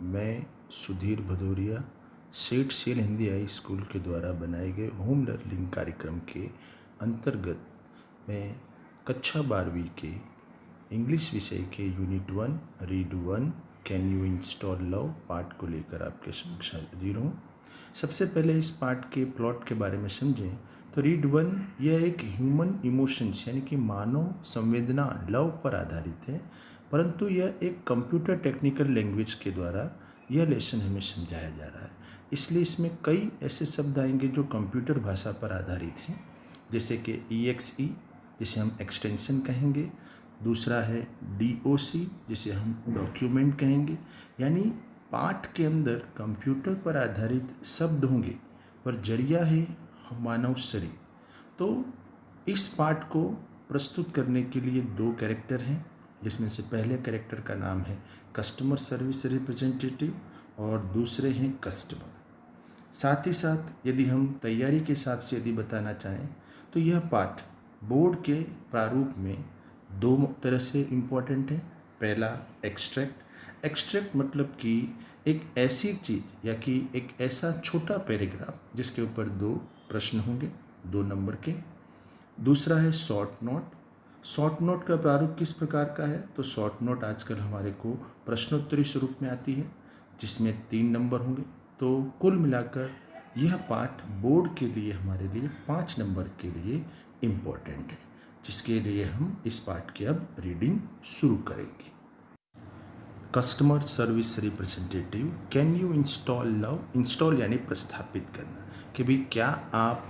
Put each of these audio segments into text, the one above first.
मैं सुधीर भदौरिया सेठ cell Hindi high school के द्वारा बनाए गए होम लर्निंग कार्यक्रम के अंतर्गत मैं कक्षा 12वीं के इंग्लिश विषय के unit 1 read 1 can you install love part को लेकर आपके समक्ष हाजिर हूँ। सबसे पहले इस पार्ट के प्लॉट के बारे में समझें तो रीड 1 यह एक ह्यूमन इमोशंस यानी कि मानव संवेदना लव पर आधारित है, परंतु यह एक कंप्यूटर टेक्निकल लैंग्वेज के द्वारा यह लेसन हमें समझाया जा रहा है। इसलिए इसमें कई ऐसे शब्द आएंगे जो कंप्यूटर भाषा पर आधारित हैं, जैसे कि EXE जिसे हम एक्सटेंशन कहेंगे, दूसरा है DOC जिसे हम डॉक्यूमेंट कहेंगे। यानी पाठ के अंदर कंप्यूटर पर आधारित शब्द होंगे पर जरिया है मानव शरीर। तो इस पाठ को प्रस्तुत करने के लिए 2 कैरेक्टर हैं, जिसमें से पहले कैरेक्टर का नाम है कस्टमर सर्विस रिप्रेजेंटेटिव और दूसरे हैं कस्टमर। साथ ही साथ यदि हम तैयारी के हिसाब से यदि बताना चाहें तो यह पाठ बोर्ड के प्रारूप में 2 तरह से इम्पॉर्टेंट है। पहला एक्सट्रैक्ट मतलब कि एक ऐसी चीज़ या कि एक ऐसा छोटा पैराग्राफ जिसके ऊपर 2 प्रश्न होंगे 2 नंबर के। दूसरा है शॉर्ट नोट का प्रारूप किस प्रकार का है, तो शॉर्ट नोट आजकल हमारे को प्रश्नोत्तरी स्वरूप में आती है जिसमें 3 नंबर होंगे। तो कुल मिलाकर यह पाठ बोर्ड के लिए हमारे लिए 5 नंबर के लिए इम्पोर्टेंट है, जिसके लिए हम इस पाठ की अब रीडिंग शुरू करेंगे। Customer service representative can you install love. Install यानी प्रस्थापित करना, कि भाई क्या आप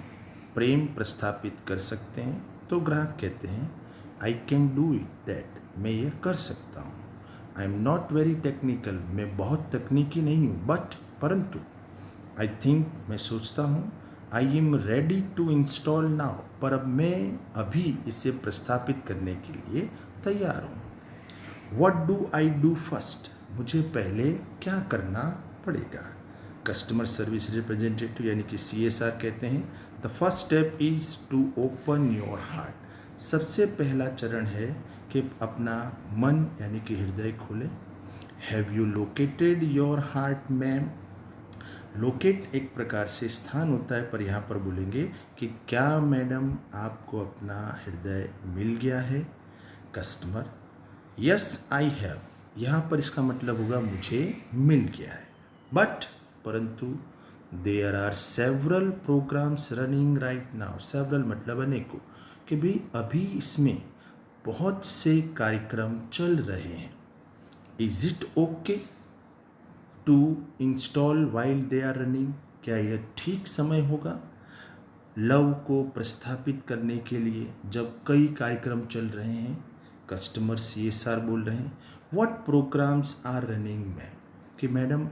प्रेम प्रस्थापित कर सकते हैं। तो ग्राहक कहते हैं I can do it that, मैं यह कर सकता हूँ। I am not very technical, मैं बहुत तकनीकी नहीं हूँ, बट परंतु आई थिंक, मैं सोचता हूँ, I am ready to install now, पर अब मैं अभी इसे प्रस्थापित करने के लिए तैयार हूँ। What do I do first, मुझे पहले क्या करना पड़ेगा। कस्टमर सर्विस रिप्रेजेंटेटिव यानी कि CSR कहते हैं the first step is to open your heart. सबसे पहला चरण है कि अपना मन यानी कि हृदय खोलें। Have you located your heart ma'am. Locate एक प्रकार से स्थान होता है, पर यहाँ पर बोलेंगे कि क्या मैडम आपको अपना हृदय मिल गया है। कस्टमर यस आई हैव, यहाँ पर इसका मतलब होगा मुझे मिल गया है। बट परंतु there are several programs running right now. Several मतलब अनेकों, कि भाई अभी इसमें बहुत से कार्यक्रम चल रहे हैं। Is it okay to install while they are running, क्या यह ठीक समय होगा लव को प्रस्थापित करने के लिए जब कई कार्यक्रम चल रहे हैं। कस्टमर CSR बोल रहे हैं what programs are running ma'am, कि मैडम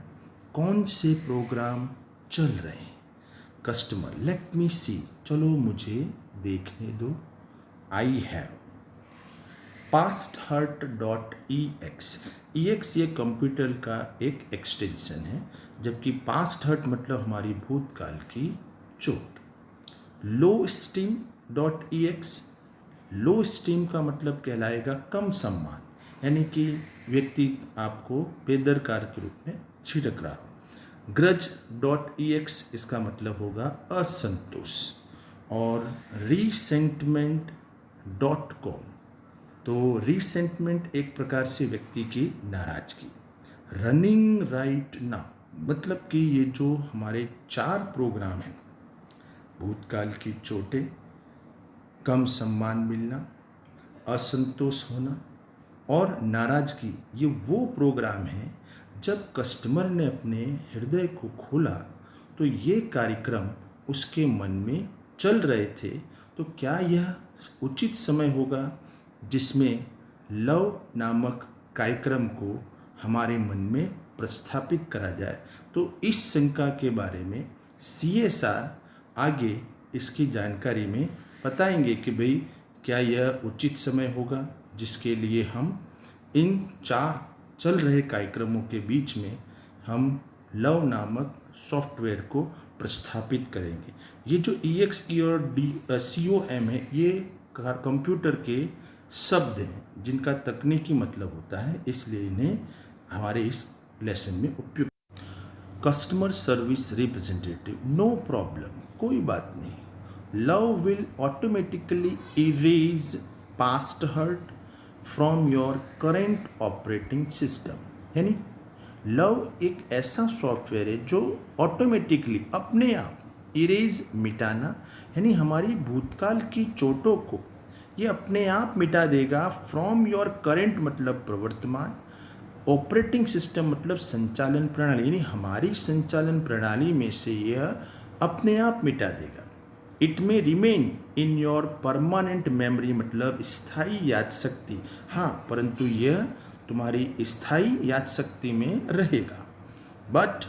कौन से प्रोग्राम चल रहे हैं। कस्टमर लेट मी सी, चलो मुझे देखने दो। आई हैव pasthurt.ex ये कंप्यूटर का एक एक्सटेंशन है, जबकि पास्ट हर्ट मतलब हमारी भूतकाल की चोट। lowesteam.ex, लो स्टीम का मतलब कहलाएगा कम सम्मान, यानी कि व्यक्ति आपको बेदरकार के रूप में छिड़क रहा हो। grudge.ex इसका मतलब होगा असंतोष। और resentment.com, तो रिसेंटमेंट एक प्रकार से व्यक्ति की नाराजगी। रनिंग राइट नाउ मतलब कि ये जो हमारे 4 प्रोग्राम हैं, भूतकाल की चोटें, कम सम्मान मिलना, असंतोष होना और नाराजगी, ये वो प्रोग्राम हैं जब कस्टमर ने अपने हृदय को खोला तो ये कार्यक्रम उसके मन में चल रहे थे। तो क्या यह उचित समय होगा जिसमें लव नामक कार्यक्रम को हमारे मन में प्रस्थापित करा जाए। तो इस शंका के बारे में CSR आगे इसकी जानकारी में बताएंगे कि भाई क्या यह उचित समय होगा जिसके लिए हम इन 4 चल रहे कार्यक्रमों के बीच में हम लव नामक सॉफ्टवेयर को प्रस्थापित करेंगे। ये जो EXE और COM है, ये कंप्यूटर के शब्द हैं जिनका तकनीकी मतलब होता है, इसलिए इन्हें हमारे इस लेसन में उपयोग। Customer service representative, no problem, कोई बात नहीं। Love will automatically erase past hurt from your current operating system. यानी लव एक ऐसा सॉफ्टवेयर है जो ऑटोमेटिकली अपने आप इरेज, मिटाना, यानी हमारी भूतकाल की चोटों को ये अपने आप मिटा देगा। फ्रॉम योर करेंट मतलब प्रवर्तमान, ऑपरेटिंग सिस्टम मतलब संचालन प्रणाली, यानी हमारी संचालन प्रणाली में से यह अपने आप मिटा देगा। इट में remain in your permanent memory मतलब स्थायी याद शक्ति, हाँ, परंतु यह तुम्हारी स्थायी याद शक्ति में रहेगा। But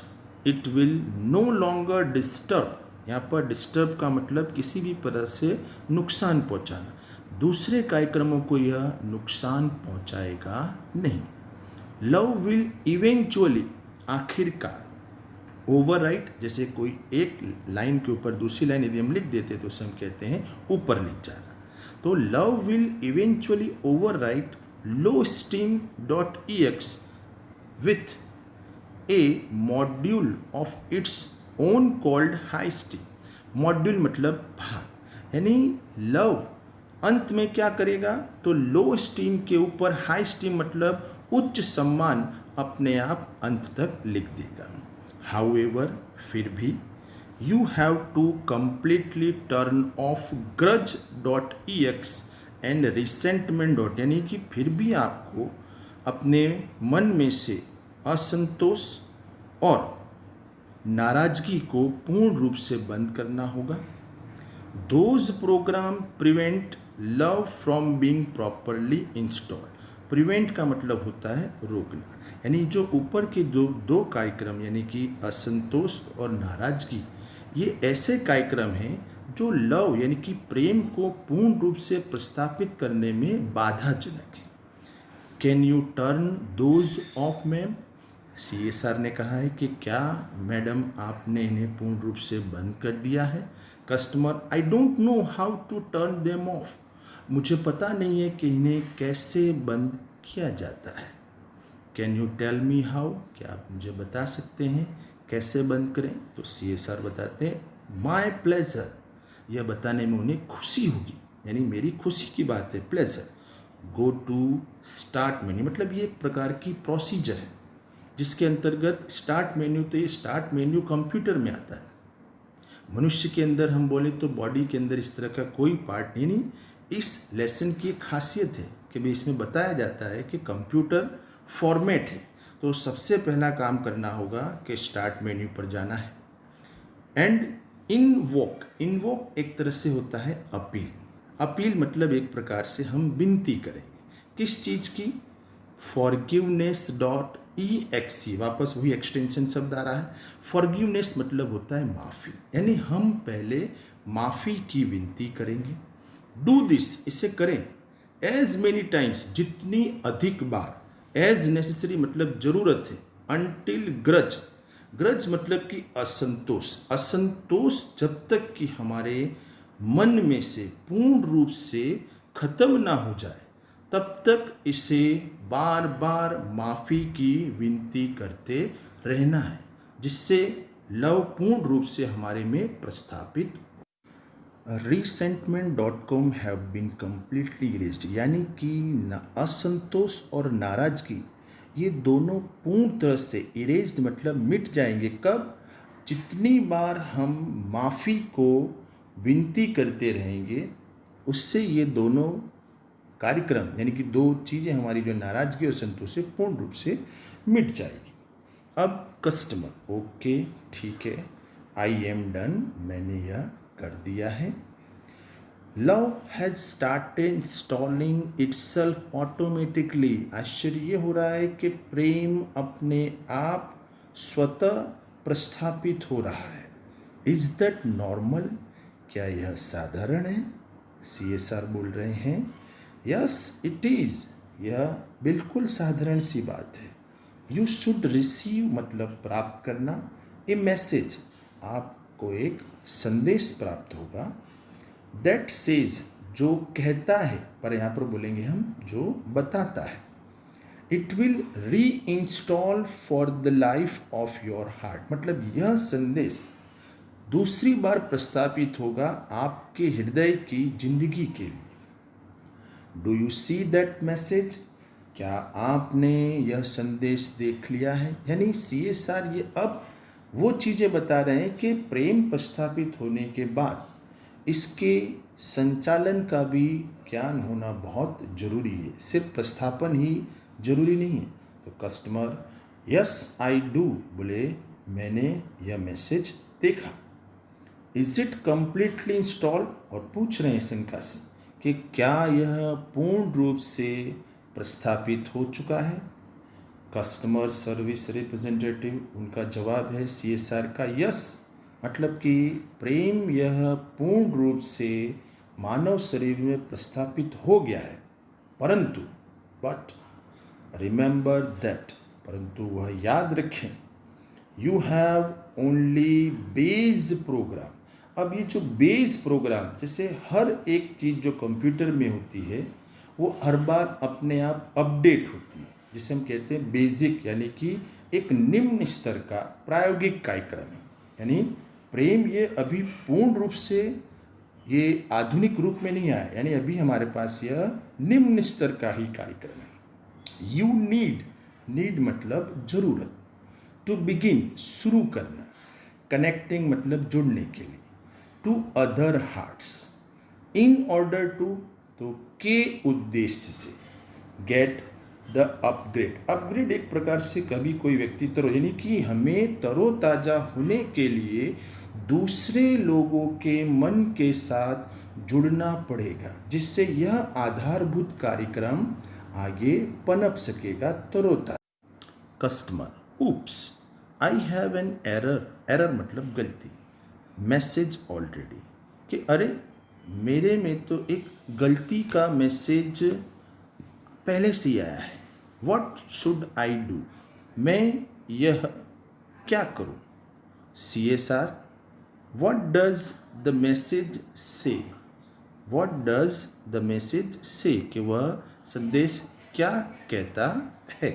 it will no longer disturb, यहाँ पर डिस्टर्ब का मतलब किसी भी तरह से नुकसान पहुँचाना, दूसरे कार्यक्रमों को यह नुकसान पहुँचाएगा नहीं। लव विल इवेंचुअली, आखिरकार, ओवरराइट, जैसे कोई एक लाइन के ऊपर दूसरी लाइन यदि हम लिख देते तो उसे हम कहते हैं ऊपर लिख जाना। तो love will eventually overwrite lowsteam.ex with a module of its own called highsteam। Module मतलब भाग, यानी लव अंत में क्या करेगा तो लो स्टीम के ऊपर हाई स्टीम मतलब उच्च सम्मान अपने आप अंत तक लिख देगा। हाउएवर, फिर भी, you have to completely turn off grudge.ex and resentment dot, यानी कि फिर भी आपको अपने मन में से असंतोष और नाराजगी को पूर्ण रूप से बंद करना होगा। Those program prevent love from being properly install. Prevent का मतलब होता है रोकना, यानी जो ऊपर के दो कार्यक्रम यानी कि असंतोष और नाराजगी, ये ऐसे कार्यक्रम हैं जो लव यानी कि प्रेम को पूर्ण रूप से प्रस्थापित करने में बाधाजनक है। Can U turn those of ma'am, CSR ने कहा है कि क्या मैडम आपने इन्हें पूर्ण रूप से बंद कर दिया है। Customer, I don't know how to turn them off, मुझे पता नहीं है कि इन्हें कैसे बंद किया जाता है। Can you tell me how, क्या आप मुझे बता सकते हैं कैसे बंद करें। तो CSR बताते हैं माई प्लेजर, यह बताने में उन्हें खुशी होगी, यानी मेरी खुशी की बात है, pleasure. Go to start menu मतलब ये एक प्रकार की प्रोसीजर है जिसके अंतर्गत स्टार्ट मेन्यू, तो ये स्टार्ट मेन्यू कंप्यूटर में आता है। मनुष्य के अंदर हम बोले तो बॉडी के अंदर इस तरह का कोई पार्ट नहीं। इस लेसन की एक खासियत है कि भाई इसमें बताया जाता है कि कंप्यूटर फॉर्मेट है, तो सबसे पहला काम करना होगा कि स्टार्ट मेन्यू पर जाना है। एंड इनवोक एक तरह से होता है अपील। अपील मतलब एक प्रकार से हम विनती करेंगे, किस चीज़ की, forgiveness.exe, वापस वही एक्सटेंशन शब्द आ रहा है। फॉरगिवनेस मतलब होता है माफ़ी, यानी हम पहले माफ़ी की विनती करेंगे। डू दिस, इसे करें, एज मेनी टाइम्स, जितनी अधिक बार, एज नेसेसरी मतलब ज़रूरत है, अनटिल ग्रज, ग्रज मतलब कि असंतोष, असंतोष जब तक कि हमारे मन में से पूर्ण रूप से खत्म ना हो जाए तब तक इसे बार बार माफ़ी की विनती करते रहना है, जिससे लव पूर्ण रूप से हमारे में प्रस्थापित। resentment.com have been completely erased, यानी कि असंतोष और नाराजगी ये दोनों पूर्ण तरह से इरेज्ड मतलब मिट जाएंगे। कब, जितनी बार हम माफ़ी को विनती करते रहेंगे उससे ये दोनों कार्यक्रम यानी कि दो चीज़ें हमारी जो नाराज़गी और संतोष से पूर्ण रूप से मिट जाएगी। अब कस्टमर, ओके ठीक है, आई एम डन, मैंने यह कर दिया है। Love has started installing itself automatically, आश्चर्य ये हो रहा है कि प्रेम अपने आप स्वतः प्रस्थापित हो रहा है। इज दैट नॉर्मल, क्या यह साधारण है। CSR बोल रहे हैं यस इट इज़, यह बिल्कुल साधारण सी बात है। यू शुड रिसीव मतलब प्राप्त करना, ए मैसेज, आपको एक संदेश प्राप्त होगा। दैट सेज, जो कहता है, पर यहाँ पर बोलेंगे हम जो बताता है। इट विल री install for the life of your heart, मतलब यह संदेश दूसरी बार प्रस्तापित होगा आपके हृदय की जिंदगी के लिए। Do you see that message? क्या आपने यह संदेश देख लिया है? यानी CSR ये अब वो चीज़ें बता रहे हैं कि प्रेम प्रस्थापित होने के बाद इसके संचालन का भी ज्ञान होना बहुत जरूरी है, सिर्फ प्रस्थापन ही जरूरी नहीं है। तो कस्टमर यस आई डू बोले, मैंने यह मैसेज देखा। Is it completely install? और पूछ रहे हैं शंका से कि क्या यह पूर्ण रूप से प्रस्थापित हो चुका है। कस्टमर सर्विस रिप्रेजेंटेटिव, उनका जवाब है CSR का यस, मतलब कि प्रेम यह पूर्ण रूप से मानव शरीर में प्रस्थापित हो गया है, परंतु बट रिमेंबर दैट, परंतु वह याद रखें, you have only base programme. अब ये जो बेस प्रोग्राम, जैसे हर एक चीज़ जो कंप्यूटर में होती है वो हर बार अपने आप अपडेट होती है, जिसे हम कहते हैं बेसिक, यानी कि एक निम्न स्तर का प्रायोगिक कार्यक्रम है। यानी प्रेम ये अभी पूर्ण रूप से ये आधुनिक रूप में नहीं आया, यानी अभी हमारे पास यह निम्न स्तर का ही कार्यक्रम है। यू नीड मतलब जरूरत, टू बिगिन शुरू करना, कनेक्टिंग मतलब जुड़ने के लिए, to other hearts, in order to तो के उद्देश्य से, गेट द अपग्रेड एक प्रकार से कभी कोई व्यक्ति यानी कि हमें तरोताजा होने के लिए दूसरे लोगों के मन के साथ जुड़ना पड़ेगा, जिससे यह आधारभूत कार्यक्रम आगे पनप सकेगा तरोताजा। Customer oops I have an error मतलब गलती, मैसेज ऑलरेडी कि अरे मेरे में तो एक गलती का मैसेज पहले से ही आया है। व्हाट शुड आई डू, मैं यह क्या करूं? CSR what does the message say, what does the message say कि वह संदेश क्या कहता है।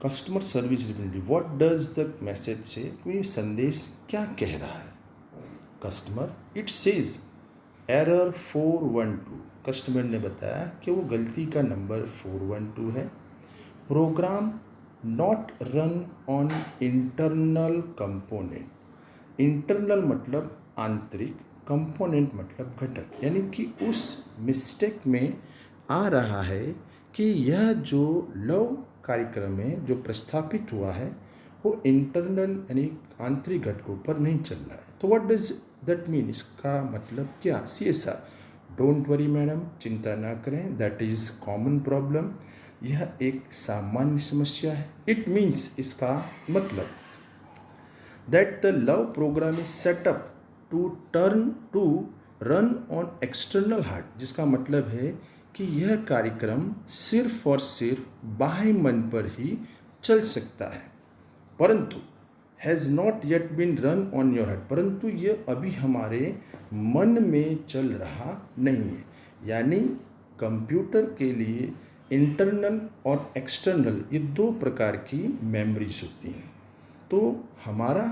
Customer service representative what does the message say, कोई संदेश क्या कह रहा है। Customer it says error 412, customer ने बताया कि वो गलती का नंबर 412 है। Program not run on internal component, internal मतलब आंतरिक, कंपोनेंट मतलब घटक, यानी कि उस मिस्टेक में आ रहा है कि यह जो लव कार्यक्रम है जो प्रस्थापित हुआ है वो इंटरनल यानी आंतरिक घटकों पर नहीं चल रहा है। तो व्हाट डज दैट मीन, इसका मतलब क्या। CSR डोंट वरी मैडम, चिंता ना करें, दैट इज़ कॉमन प्रॉब्लम, यह एक सामान्य समस्या है। इट मीन्स इसका मतलब that the love program is set up to run on external heart, जिसका मतलब है कि यह कार्यक्रम सिर्फ और सिर्फ बाह्य मन पर ही चल सकता है, परंतु has not yet been run on your heart, परंतु ये अभी हमारे मन में चल रहा नहीं है। यानी कंप्यूटर के लिए इंटरनल और एक्सटर्नल ये दो प्रकार की मेमोरीज होती हैं। तो हमारा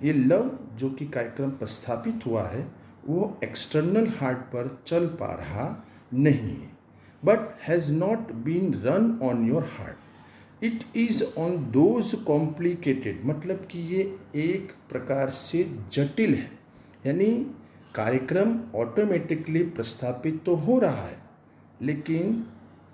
ये लव जो कि कार्यक्रम प्रस्थापित हुआ है वो एक्सटर्नल हार्ट पर चल पा रहा नहीं है, but has not been run on your heart, it is on those complicated, मतलब कि ये एक प्रकार से जटिल है। यानी कार्यक्रम ऑटोमेटिकली प्रस्थापित तो हो रहा है लेकिन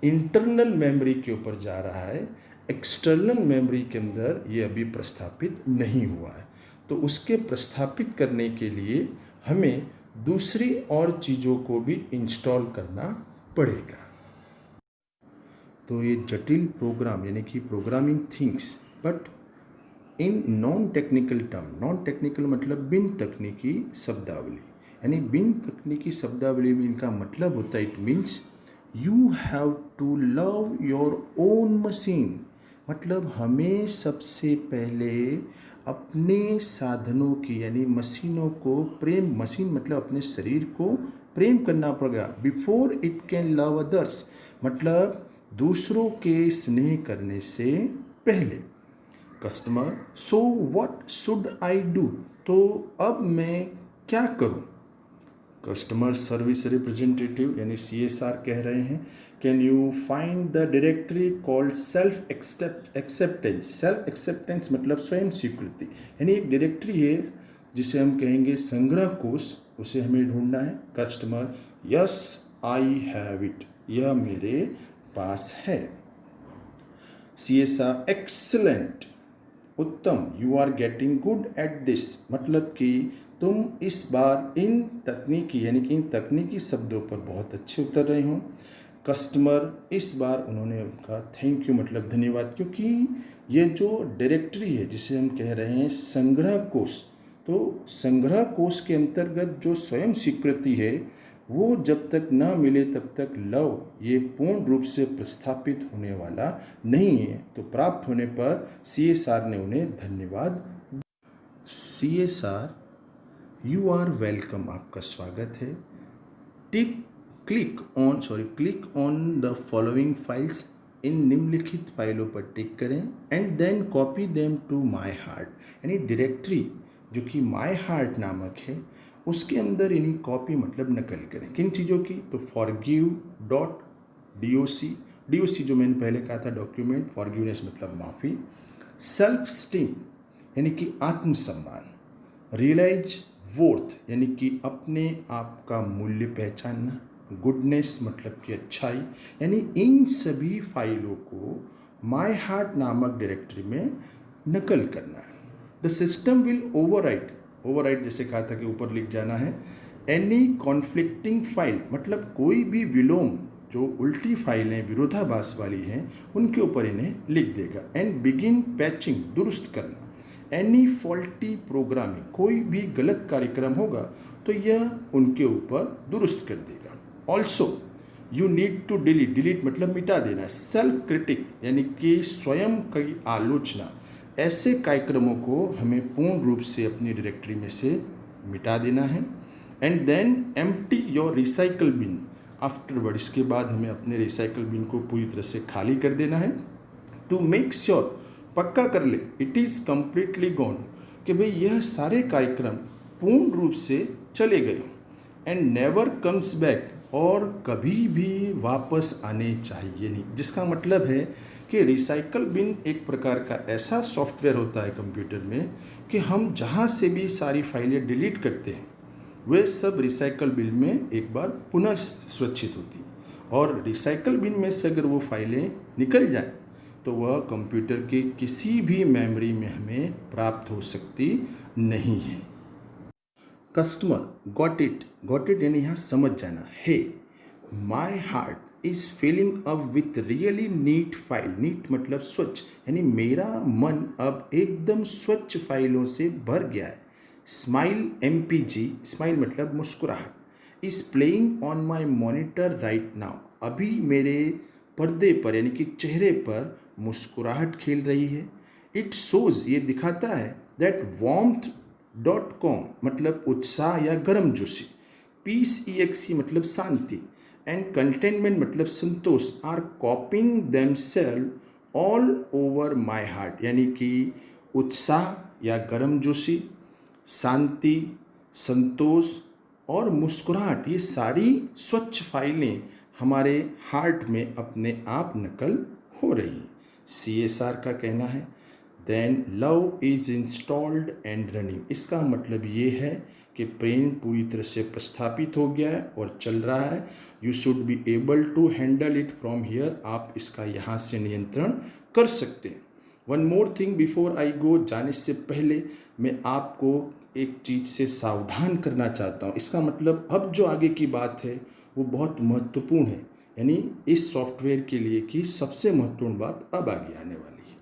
इंटरनल मेमोरी के ऊपर जा रहा है, एक्सटर्नल मेमोरी के अंदर ये अभी प्रस्थापित नहीं हुआ है। तो उसके प्रस्थापित करने के लिए हमें दूसरी और चीज़ों को भी इंस्टॉल करना पड़ेगा। तो ये जटिल प्रोग्राम यानी कि programming things, but in non technical term, non technical मतलब बिन तकनीकी शब्दावली, यानी बिन तकनीकी शब्दावली में इनका मतलब होता है it means you have to love your own machine, मतलब हमें सबसे पहले अपने साधनों की यानी मशीनों को प्रेम, मशीन मतलब अपने शरीर को प्रेम करना पड़ेगा। Before it can love others मतलब दूसरों के स्नेह करने से पहले। Customer, so what should I do, तो अब मैं क्या करूं? कस्टमर सर्विस रिप्रेजेंटेटिव यानी CSR कह रहे हैं, can you find the directory called self acceptance. Self acceptance मतलब स्वयं स्वीकृति, यानी एक डायरेक्टरी है जिसे हम कहेंगे संग्रह कोश, उसे हमें ढूंढना है। Customer, yes I have it, यह मेरे पास है। CSR, एक्सीलेंट, उत्तम, you are getting good at this मतलब कि तुम इस बार इन तकनीकी यानी कि इन तकनीकी शब्दों पर बहुत अच्छे उतर रहे हो। कस्टमर, इस बार उन्होंने कहा थैंक यू मतलब धन्यवाद, क्योंकि ये जो डायरेक्टरी है जिसे हम कह रहे हैं संग्रह कोश, तो संग्रह कोश के अंतर्गत जो स्वयं स्वीकृति है वो जब तक ना मिले तब तक लव ये पूर्ण रूप से प्रस्थापित होने वाला नहीं है। तो प्राप्त होने पर CSR ने उन्हें धन्यवाद। CSR, यू आर वेलकम, आपका स्वागत है। Click on the following files, इन निम्नलिखित फाइलों पर टिक करें and then copy them to my heart. यानी डायरेक्टरी जो कि माई हार्ट नामक है उसके अंदर इन्हीं कॉपी मतलब नकल करें। किन चीज़ों की? तो forgive.doc जो मैंने पहले कहा था डॉक्यूमेंट, फॉरगिवनेस मतलब माफ़ी। सेल्फ स्टीम यानी कि आत्मसम्मान। रियलाइज वर्थ यानी कि अपने आप का मूल्य पहचानना। गुडनेस मतलब कि अच्छाई, यानी इन सभी फाइलों को माई हार्ट नामक डायरेक्टरी में नकल करना है। द सिस्टम विल ओवरराइट जैसे कहा था कि ऊपर लिख जाना है। एनी कॉन्फ्लिक्टिंग फाइल मतलब कोई भी विलोम जो उल्टी फाइलें विरोधाभास वाली हैं उनके ऊपर इन्हें लिख देगा। एंड बिगिन पैचिंग दुरुस्त करना। एनी फॉल्टी प्रोग्रामिंग कोई भी गलत कार्यक्रम होगा तो यह उनके ऊपर दुरुस्त कर देगा। Also you need to delete मतलब मिटा देना। सेल्फ क्रिटिक यानी कि स्वयं की आलोचना, ऐसे कार्यक्रमों को हमें पूर्ण रूप से अपनी डायरेक्टरी में से मिटा देना है। And then empty your recycle bin afterward, इसके बाद हमें अपने रिसाइकल बिन को पूरी तरह से खाली कर देना है। टू मेक श्योर, पक्का कर ले, इट इज़ कम्प्लीटली गॉन, कि भाई यह सारे कार्यक्रम पूर्ण रूप से चले गए एंड नेवर कम्स बैक, और कभी भी वापस आने चाहिए नहीं। जिसका मतलब है कि रिसाइकल बिन एक प्रकार का ऐसा सॉफ्टवेयर होता है कंप्यूटर में कि हम जहाँ से भी सारी फाइलें डिलीट करते हैं वे सब रिसाइकल बिन में एक बार पुनः सुरक्षित होती हैं। और रिसाइकल बिन में से अगर वो फाइलें निकल जाएं तो वह कंप्यूटर के किसी भी मेमोरी में हमें प्राप्त हो सकती नहीं है। कस्टमर, गॉट इट यानी यहाँ समझ जाना है। My heart is filling up with really neat file. Neat मतलब स्वच्छ, यानी मेरा मन अब एकदम स्वच्छ फाइलों से भर गया है। स्माइल MPG, स्माइल मतलब मुस्कुराहट। Is playing on my monitor right now, अभी मेरे पर्दे पर यानी कि चेहरे पर मुस्कुराहट खेल रही है। इट शोज, ये दिखाता है, दैट warmth.com मतलब उत्साह या गर्मजोशी। पीस EXE मतलब शांति एंड कंटेनमेंट मतलब संतोष are copying themselves all over my heart, यानी कि उत्साह या गर्मजोशी, शांति, संतोष और मुस्कुराहट, ये सारी स्वच्छ फाइलें हमारे हार्ट में अपने आप नकल हो रही। CSR का कहना है then love is installed and running, इसका मतलब ये है कि प्रेम पूरी तरह से प्रस्थापित हो गया है और चल रहा है। You should be able to handle it from here, आप इसका यहाँ से नियंत्रण कर सकते हैं। One more thing before I go, जाने से पहले मैं आपको एक चीज़ से सावधान करना चाहता हूँ। इसका मतलब अब जो आगे की बात है वो बहुत महत्वपूर्ण है, यानी इस सॉफ्टवेयर के लिए की सबसे महत्वपूर्ण बात अब आगे आने वाली है।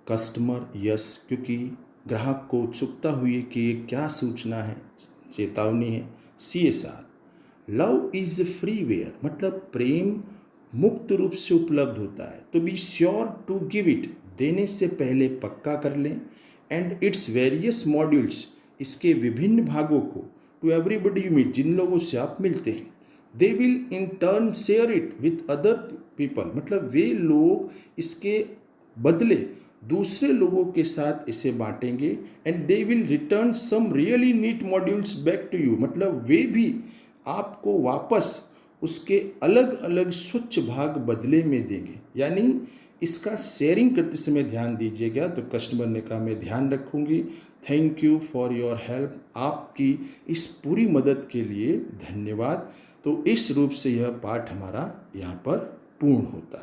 कस्टमर, यस, क्योंकि ग्राहक को उत्सुकता हुई है कि ये क्या सूचना है, चेतावनी है। CSR, लव इज फ्रीवेयर मतलब प्रेम मुक्त रूप से उपलब्ध होता है, तो be sure to give it, देने से पहले पक्का कर लें। एंड इट्स वेरियस मॉड्यूल्स, इसके विभिन्न भागों को, टू एवरीबडी यू मीट, जिन लोगों से आप मिलते हैं, they will in turn share it with other people, मतलब वे लोग इसके बदले दूसरे लोगों के साथ इसे बांटेंगे, and they will return some really neat modules back to you, मतलब वे भी आपको वापस उसके अलग अलग स्वच्छ भाग बदले में देंगे। यानी इसका शेयरिंग करते समय ध्यान दीजिएगा। तो कस्टमर ने कहा मैं ध्यान रखूँगी, thank you for your help, आपकी इस पूरी मदद के लिए धन्यवाद। तो इस रूप से यह पाठ हमारा यहाँ पर पूर्ण होता है।